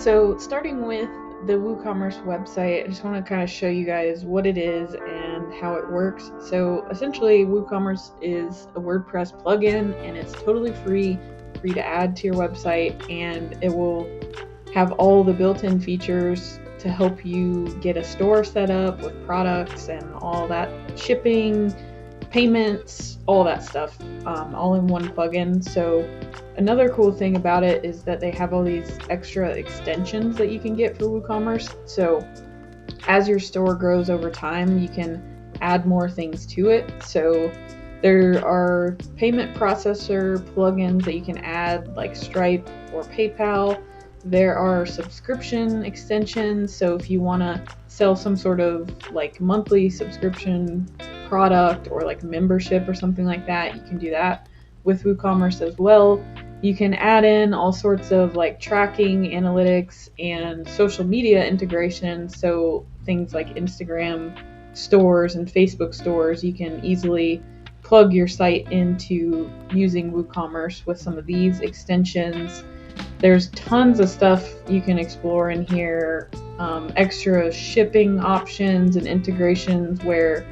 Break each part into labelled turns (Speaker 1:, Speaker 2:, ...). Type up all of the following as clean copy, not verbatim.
Speaker 1: So starting with the Woocommerce website, I just want to kind of show you guys what it is and how it works. So essentially Woocommerce is a WordPress plugin and it's totally free to add to your website, and it will have all the built-in features to help you get a store set up with products and all that, shipping, payments, all that stuff, all in one plugin. So another cool thing about it is that they have all these extra extensions that you can get for WooCommerce. So as your store grows over time, you can add more things to it. So there are payment processor plugins that you can add, like Stripe or PayPal. There are subscription extensions. So if you want to sell some sort of like monthly subscription product or like membership or something like that, you can do that with WooCommerce as well. You can add in all sorts of like tracking, analytics, and social media integration. So things like Instagram stores and Facebook stores, you can easily plug your site into using WooCommerce with some of these extensions. There's tons of stuff you can explore in here, extra shipping options and integrations where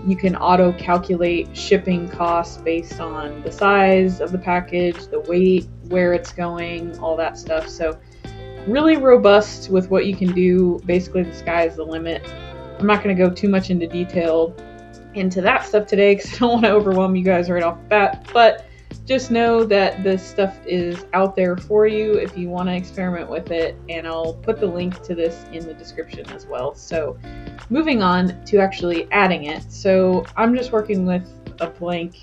Speaker 1: you can auto calculate shipping costs based on the size of the package, the weight, where it's going, all that stuff. So really robust with what you can do. Basically, the sky is the limit. I'm not going to go too much into detail into that stuff today because I don't want to overwhelm you guys right off the bat, but just know that this stuff is out there for you if you want to experiment with it, and I'll put the link to this in the description as well. So moving on to actually adding it. So I'm just working with a blank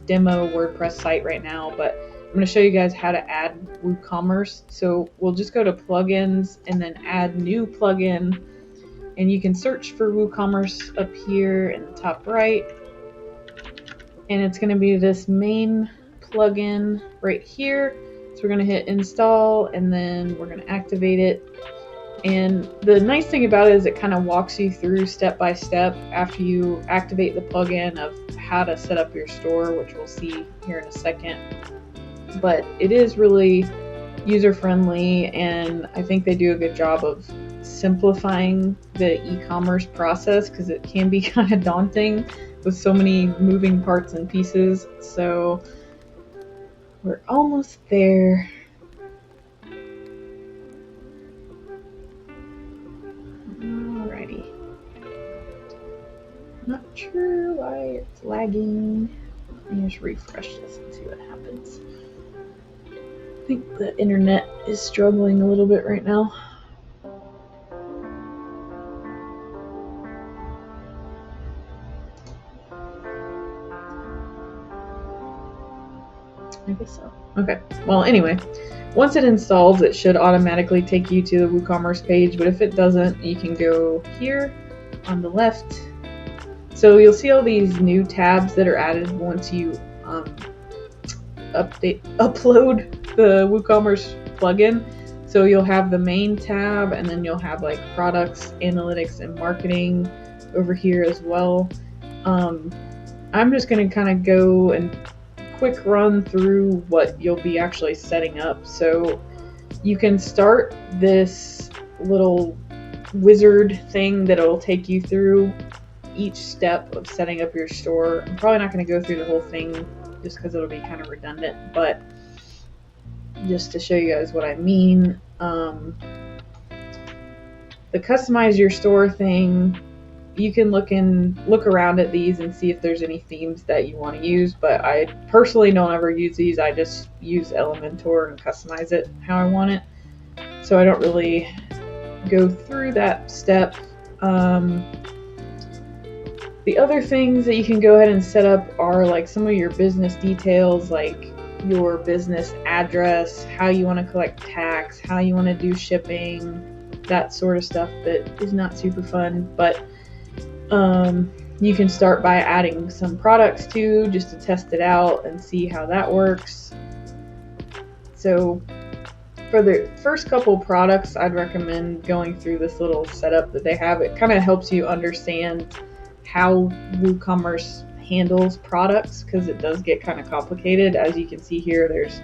Speaker 1: demo WordPress site right now, but I'm going to show you guys how to add WooCommerce. So we'll just go to plugins and then add new plugin, and you can search for WooCommerce up here in the top right. And it's going to be this main plugin right here. So we're going to hit install and then we're going to activate it. And the nice thing about it is it kind of walks you through step by step after you activate the plugin of how to set up your store, which we'll see here in a second. But it is really user friendly, and I think they do a good job of simplifying the e-commerce process because it can be kind of daunting with so many moving parts and pieces. So we're almost there. Alrighty. Not sure why it's lagging. Let me just refresh this and see what happens. I think the internet is struggling a little bit right now. I guess so. Okay. Well, anyway, once it installs, it should automatically take you to the WooCommerce page, but if it doesn't, you can go here on the left. So you'll see all these new tabs that are added once you upload the WooCommerce plugin. So you'll have the main tab, and then you'll have like products, analytics, and marketing over here as well. I'm just going to kind of go and quick run through what you'll be actually setting up. So you can start this little wizard thing that will take you through each step of setting up your store. I'm probably not going to go through the whole thing just because it'll be kind of redundant, but just to show you guys what I mean. The customize your store thing, you can look around at these and see if there's any themes that you want to use, but I personally don't ever use these. I just use Elementor and customize it how I want it. So I don't really go through that step. The other things that you can go ahead and set up are like some of your business details, like your business address, how you want to collect tax, how you want to do shipping, that sort of stuff that is not super fun, but you can start by adding some products too, just to test it out and see how that works. So for the first couple products, I'd recommend going through this little setup that they have. It kind of helps you understand how WooCommerce handles products, because it does get kind of complicated. As you can see here, there's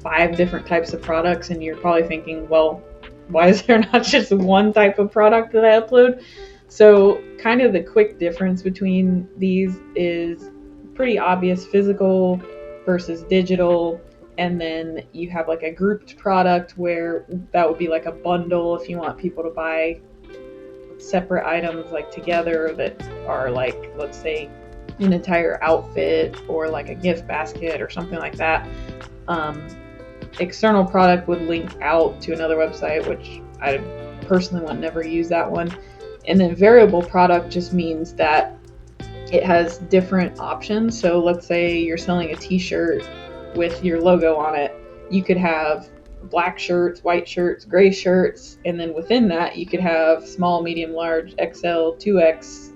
Speaker 1: 5 different types of products, and you're probably thinking, well, why is there not just one type of product that I upload? So kind of the quick difference between these is pretty obvious: physical versus digital. And then you have like a grouped product where that would be like a bundle if you want people to buy separate items like together that are like, let's say, an entire outfit or like a gift basket or something like that. External product would link out to another website, which I personally would never use that one. And then variable product just means that it has different options. So let's say you're selling a t-shirt with your logo on it. You could have black shirts, white shirts, gray shirts, and then within that you could have small, medium, large, XL, 2X,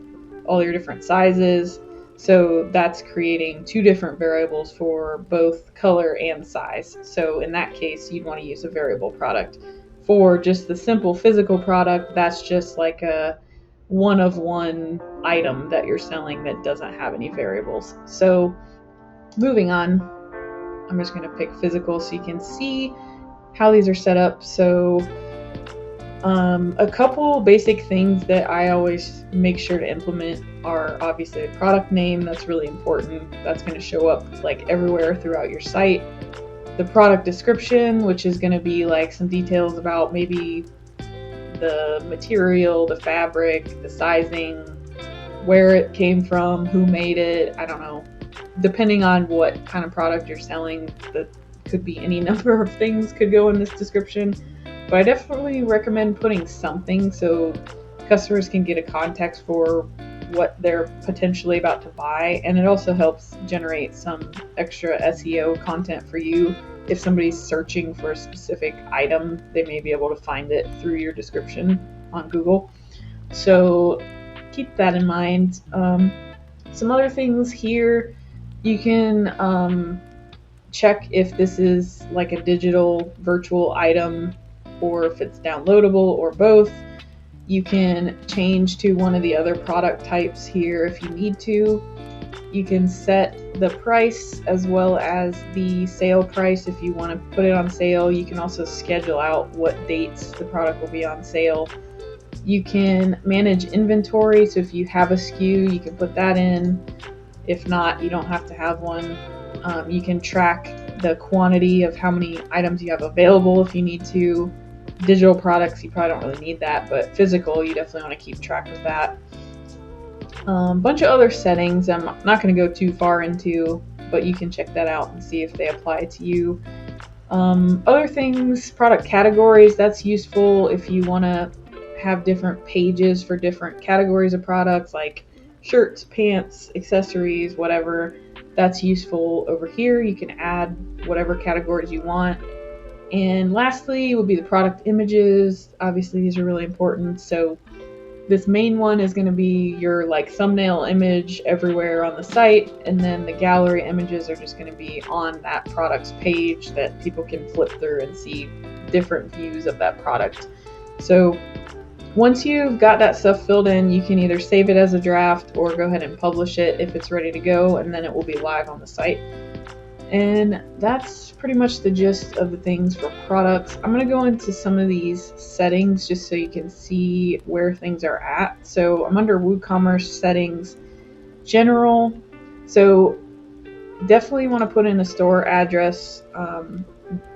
Speaker 1: all your different sizes. So that's creating 2 different variables for both color and size. So in that case, you'd want to use a variable product. For just the simple physical product, that's just like a one-of-one item that you're selling that doesn't have any variables. So moving on, I'm just going to pick physical so you can see how these are set up. So a couple basic things that I always make sure to implement are obviously the product name. That's really important. That's going to show up like everywhere throughout your site. The product description, which is going to be like some details about maybe the material, the fabric, the sizing, where it came from, who made it, I don't know. Depending on what kind of product you're selling, that could be any number of things could go in this description. But I definitely recommend putting something so customers can get a context for what they're potentially about to buy. And it also helps generate some extra SEO content for you. If somebody's searching for a specific item, they may be able to find it through your description on Google. So keep that in mind. Some other things here, you can check if this is like a digital virtual item or if it's downloadable or both. You can change to one of the other product types here if you need to. You can set the price as well as the sale price if you want to put it on sale. You can also schedule out what dates the product will be on sale. You can manage inventory, so if you have a SKU, you can put that in. If not, you don't have to have one. You can track the quantity of how many items you have available if you need to. Digital products, you probably don't really need that, but physical, you definitely want to keep track of that. Bunch of other settings I'm not going to go too far into, but you can check that out and see if they apply to you. Other things, product categories, that's useful if you want to have different pages for different categories of products like shirts, pants, accessories, whatever. That's useful over here. You can add whatever categories you want. And lastly would be the product images. Obviously these are really important. So this main one is going to be your like thumbnail image everywhere on the site, and then the gallery images are just going to be on that product's page that people can flip through and see different views of that product. So once you've got that stuff filled in, you can either save it as a draft or go ahead and publish it if it's ready to go, and then it will be live on the site. And that's pretty much the gist of the things for products. I'm going to go into some of these settings just so you can see where things are at. So I'm under WooCommerce settings, general. So definitely want to put in a store address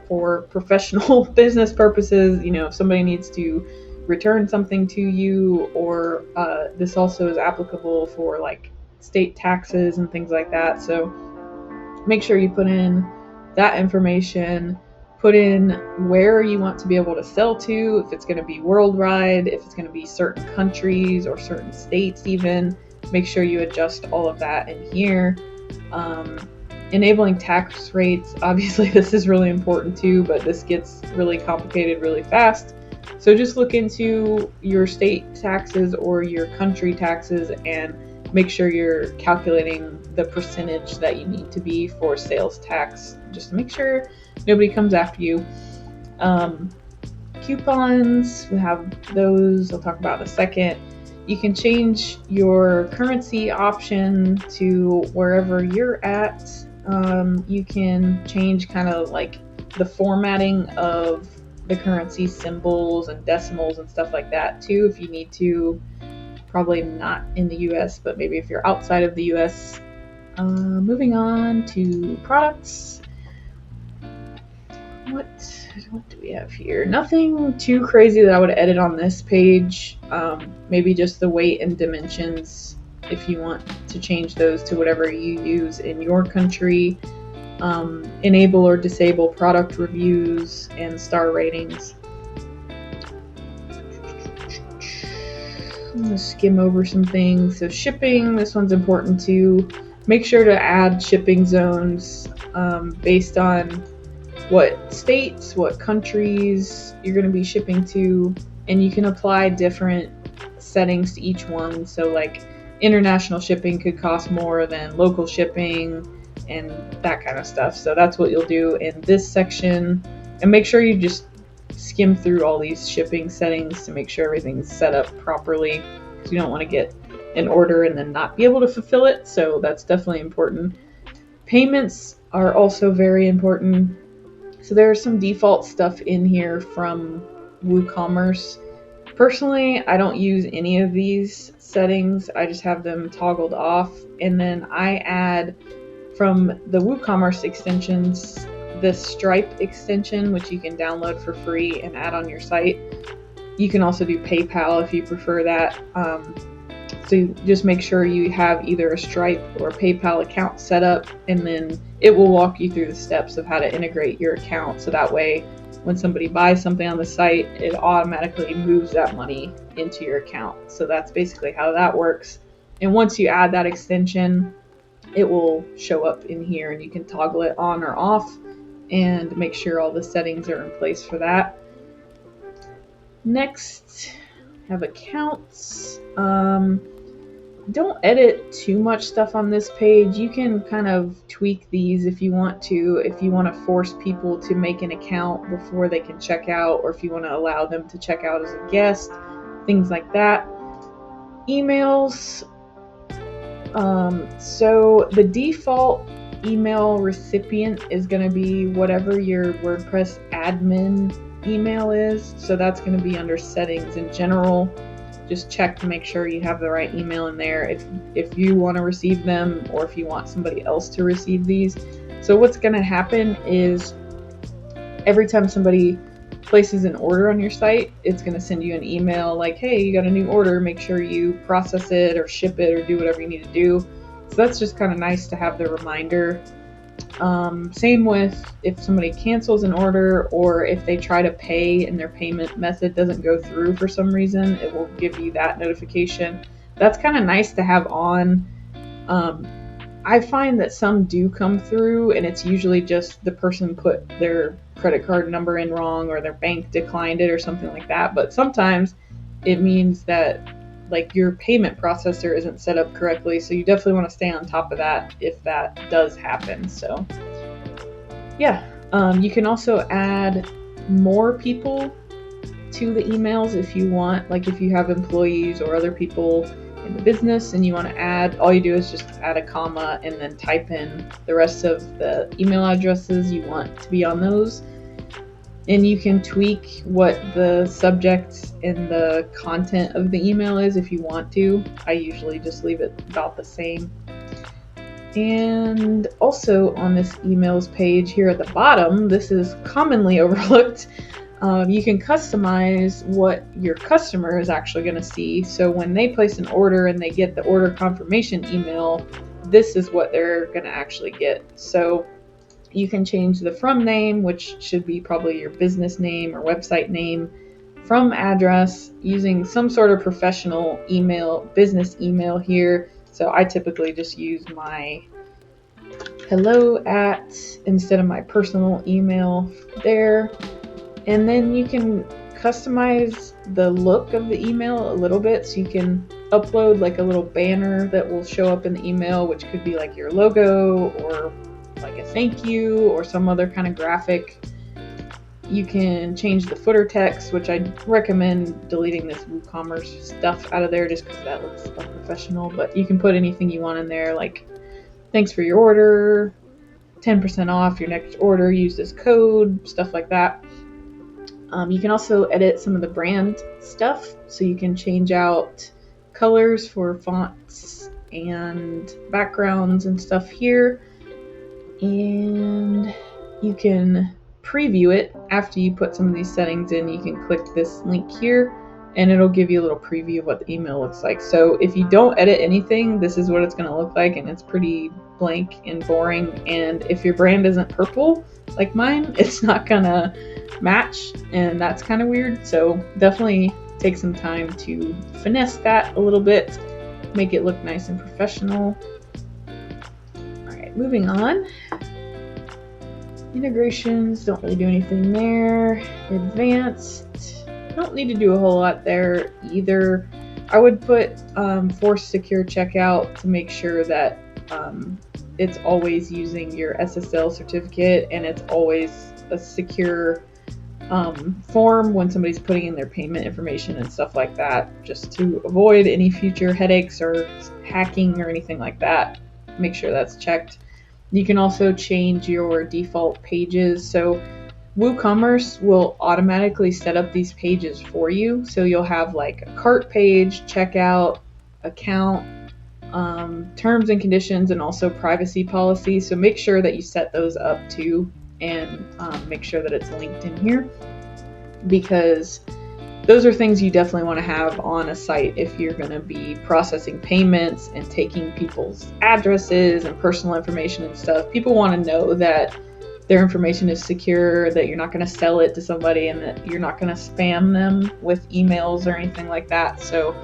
Speaker 1: for professional business purposes. You know, if somebody needs to return something to you, or this also is applicable for like state taxes and things like that. So make sure you put in that information, put in where you want to be able to sell to, if it's going to be worldwide, if it's going to be certain countries or certain states even. Make sure you adjust all of that in here. Enabling tax rates, obviously this is really important too, but this gets really complicated really fast. So just look into your state taxes or your country taxes and make sure you're calculating the percentage that you need to be for sales tax, just to make sure nobody comes after you. Coupons, we have those, I'll talk about in a second. You can change your currency option to wherever you're at. You can change kind of like the formatting of the currency symbols and decimals and stuff like that too, if you need to. Probably not in the US, but maybe if you're outside of the US. Moving on to products. What do we have here? Nothing too crazy that I would edit on this page. Maybe just the weight and dimensions if you want to change those to whatever you use in your country. Enable or disable product reviews and star ratings. I'm going to skim over some things. So shipping, this one's important too. Make sure to add shipping zones based on what states, what countries you're going to be shipping to, and you can apply different settings to each one. So like international shipping could cost more than local shipping and that kind of stuff. So that's what you'll do in this section, and make sure you just skim through all these shipping settings to make sure everything's set up properly, because you don't want to get an order and then not be able to fulfill it. So that's definitely important. Payments are also very important. So there's some default stuff in here from WooCommerce. Personally, I don't use any of these settings. I just have them toggled off, and then I add from the WooCommerce extensions this Stripe extension, which you can download for free and add on your site. You can also do PayPal if you prefer that. So you just make sure you have either a Stripe or a PayPal account set up, and then it will walk you through the steps of how to integrate your account. So that way, when somebody buys something on the site, it automatically moves that money into your account. So that's basically how that works. And once you add that extension, it will show up in here, and you can toggle it on or off and make sure all the settings are in place for that. Next, have accounts. Don't edit too much stuff on this page. You can kind of tweak these if you want to. If you want to force people to make an account before they can check out, or if you want to allow them to check out as a guest, things like that. Emails. So the default email recipient is going to be whatever your WordPress admin email is. So that's going to be under settings in general. Just check to make sure you have the right email in there if you want to receive them, or if you want somebody else to receive these. So what's going to happen is every time somebody places an order on your site, it's going to send you an email like, hey, you got a new order, make sure you process it or ship it or do whatever you need to do. So that's just kind of nice to have the reminder. Same with if somebody cancels an order, or if they try to pay and their payment method doesn't go through for some reason, it will give you that notification. That's kind of nice to have on. I find that some do come through, and it's usually just the person put their credit card number in wrong, or their bank declined it or something like that. But sometimes it means that like your payment processor isn't set up correctly, so you definitely want to stay on top of that if that does happen. So yeah, you can also add more people to the emails if you want. Like if you have employees or other people in the business and you want to add, all you do is just add a comma and then type in the rest of the email addresses you want to be on those. And you can tweak what the subject and the content of the email is if you want to. I usually just leave it about the same. And also on this emails page here at the bottom, this is commonly overlooked. You can customize what your customer is actually going to see. So when they place an order and they get the order confirmation email, this is what they're going to actually get. So you can change the from name, which should be probably your business name or website name, from address, using some sort of professional email, business email here. So I typically just use my hello at instead of my personal email there. And then you can customize the look of the email a little bit. So you can upload like a little banner that will show up in the email, which could be like your logo or like a thank you or some other kind of graphic. You can change the footer text, which I recommend deleting this WooCommerce stuff out of there just because that looks unprofessional. But you can put anything you want in there, like thanks for your order, 10% off your next order, use this code, stuff like that. You can also edit some of the brand stuff, so you can change out colors for fonts and backgrounds and stuff here, and you can preview it after you put some of these settings in. You can click this link here and it'll give you a little preview of what the email looks like. So if you don't edit anything, this is what it's going to look like, and it's pretty blank and boring. And if your brand isn't purple like mine, it's not gonna match, and that's kind of weird. So definitely take some time to finesse that a little bit, make it look nice and professional. All right, moving on. Integrations, don't really do anything there. Advanced, don't need to do a whole lot there either. I would put force secure checkout to make sure that it's always using your SSL certificate, and it's always a secure form when somebody's putting in their payment information and stuff like that, just to avoid any future headaches or hacking or anything like that. Make sure that's checked. You can also change your default pages. So WooCommerce will automatically set up these pages for you. So you'll have like a cart page, checkout, account, terms and conditions, and also privacy policy. So make sure that you set those up too, and make sure that it's linked in here, because those are things you definitely want to have on a site if you're going to be processing payments and taking people's addresses and personal information and stuff. People want to know that their information is secure, that you're not going to sell it to somebody, and that you're not going to spam them with emails or anything like that. So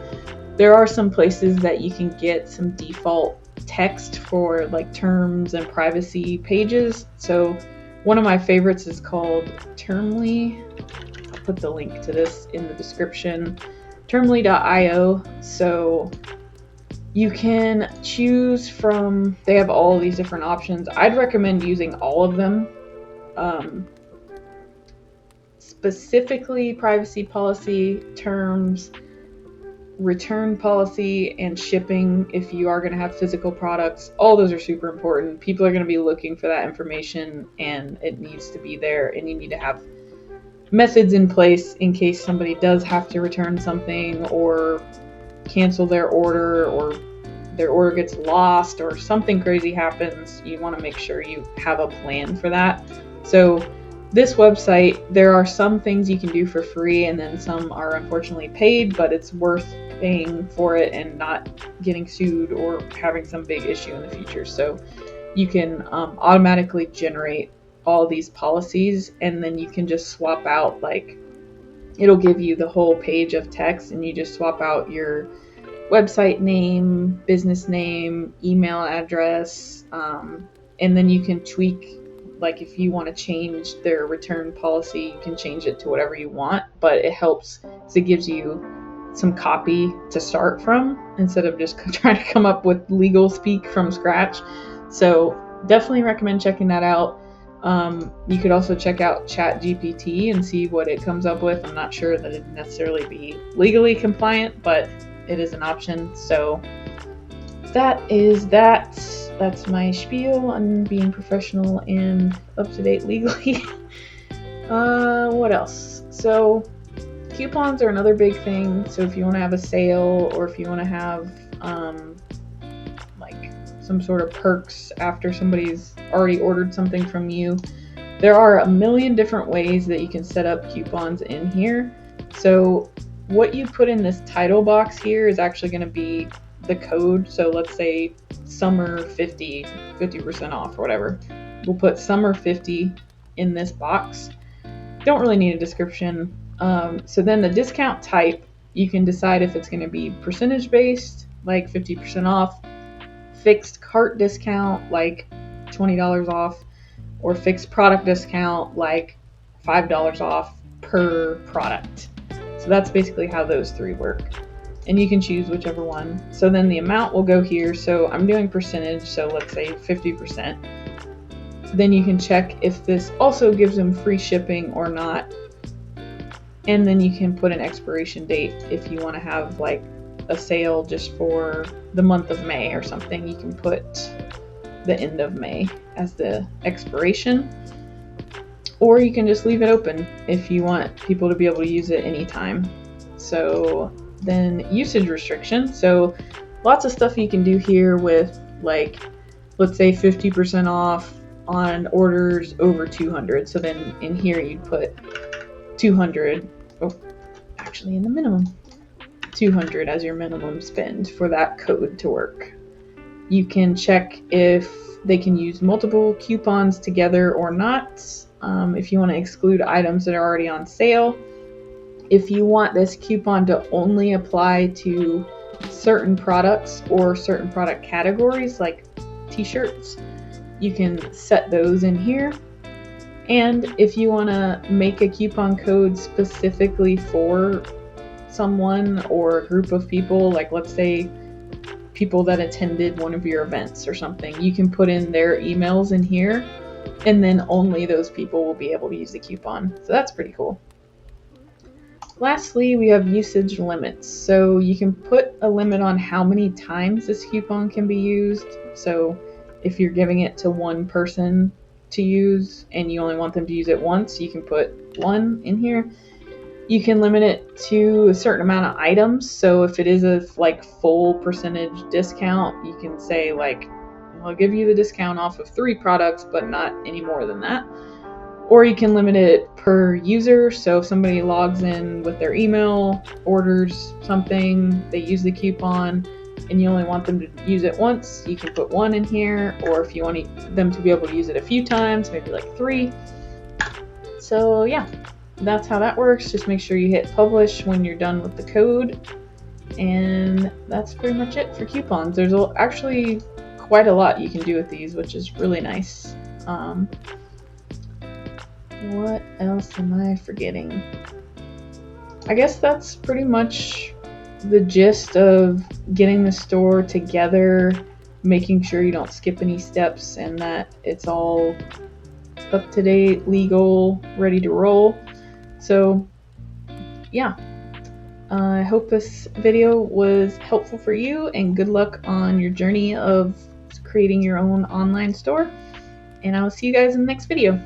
Speaker 1: there are some places that you can get some default text for like terms and privacy pages. So one of my favorites is called Termly. I'll put the link to this in the description. Termly.io. So you can choose from, they have all these different options. I'd recommend using all of them. Specifically privacy policy, terms, return policy, and shipping. If you are going to have physical products, all those are super important. People are going to be looking for that information, and it needs to be there, and you need to have methods in place in case somebody does have to return something or cancel their order, or their order gets lost, or something crazy happens. You want to make sure you have a plan for that. So this website, there are some things you can do for free, and then some are unfortunately paid, but it's worth paying for it and not getting sued or having some big issue in the future. So you can automatically generate all these policies, and then you can just swap out, like, it'll give you the whole page of text, and you just swap out your website name, business name, email address, and then you can tweak. Like if you want to change their return policy, you can change it to whatever you want, but it helps because it gives you some copy to start from instead of just trying to come up with legal speak from scratch. So definitely recommend checking that out. You could also check out ChatGPT and see what it comes up with. I'm not sure that it'd necessarily be legally compliant, but it is an option. So that is that. That's my spiel on being professional and up-to-date legally. What else? So coupons are another big thing. So if you want to have a sale, or if you want to have like some sort of perks after somebody's already ordered something from you, there are a million different ways that you can set up coupons in here. So what you put in this title box here is actually going to be the code. So let's say summer 50% off or whatever. We'll put summer 50 in this box. Don't really need a description. So then the discount type, you can decide if it's going to be percentage based, like 50% off, fixed cart discount, like $20 off, or fixed product discount, like $5 off per product. So that's basically how those three work. And you can choose whichever one. So then the amount will go here. So I'm doing percentage, so let's say 50%. Then you can check if this also gives them free shipping or not. And then you can put an expiration date if you want to have like a sale just for the month of May or something. You can put the end of May as the expiration, or you can just leave it open if you want people to be able to use it anytime. So then usage restriction. So lots of stuff you can do here with, like, let's say 50% off on orders over 200. So then in here you'd put 200, actually in the minimum, 200 as your minimum spend for that code to work. You can check if they can use multiple coupons together or not. If you want to exclude items that are already on sale. If you want this coupon to only apply to certain products or certain product categories like t-shirts, you can set those in here. And if you want to make a coupon code specifically for someone or a group of people, like let's say people that attended one of your events or something, you can put in their emails in here, and then only those people will be able to use the coupon. So that's pretty cool. Lastly, we have usage limits. So you can put a limit on how many times this coupon can be used. So if you're giving it to one person to use and you only want them to use it once, you can put 1 in here. You can limit it to a certain amount of items. So if it is a full percentage discount, you can say like, I'll give you the discount off of 3 products, but not any more than that. Or you can limit it per user. So if somebody logs in with their email, orders something, they use the coupon, and you only want them to use it once, you can put 1 in here. Or if you want them to be able to use it a few times, maybe like 3. So yeah, that's how that works. Just make sure you hit publish when you're done with the code. And that's pretty much it for coupons. There's actually quite a lot you can do with these, which is really nice. What else am I forgetting? I guess that's pretty much the gist of getting the store together, making sure you don't skip any steps, and that it's all up to date, legal, ready to roll. So yeah, I hope this video was helpful for you, and good luck on your journey of creating your own online store. And I will see you guys in the next video.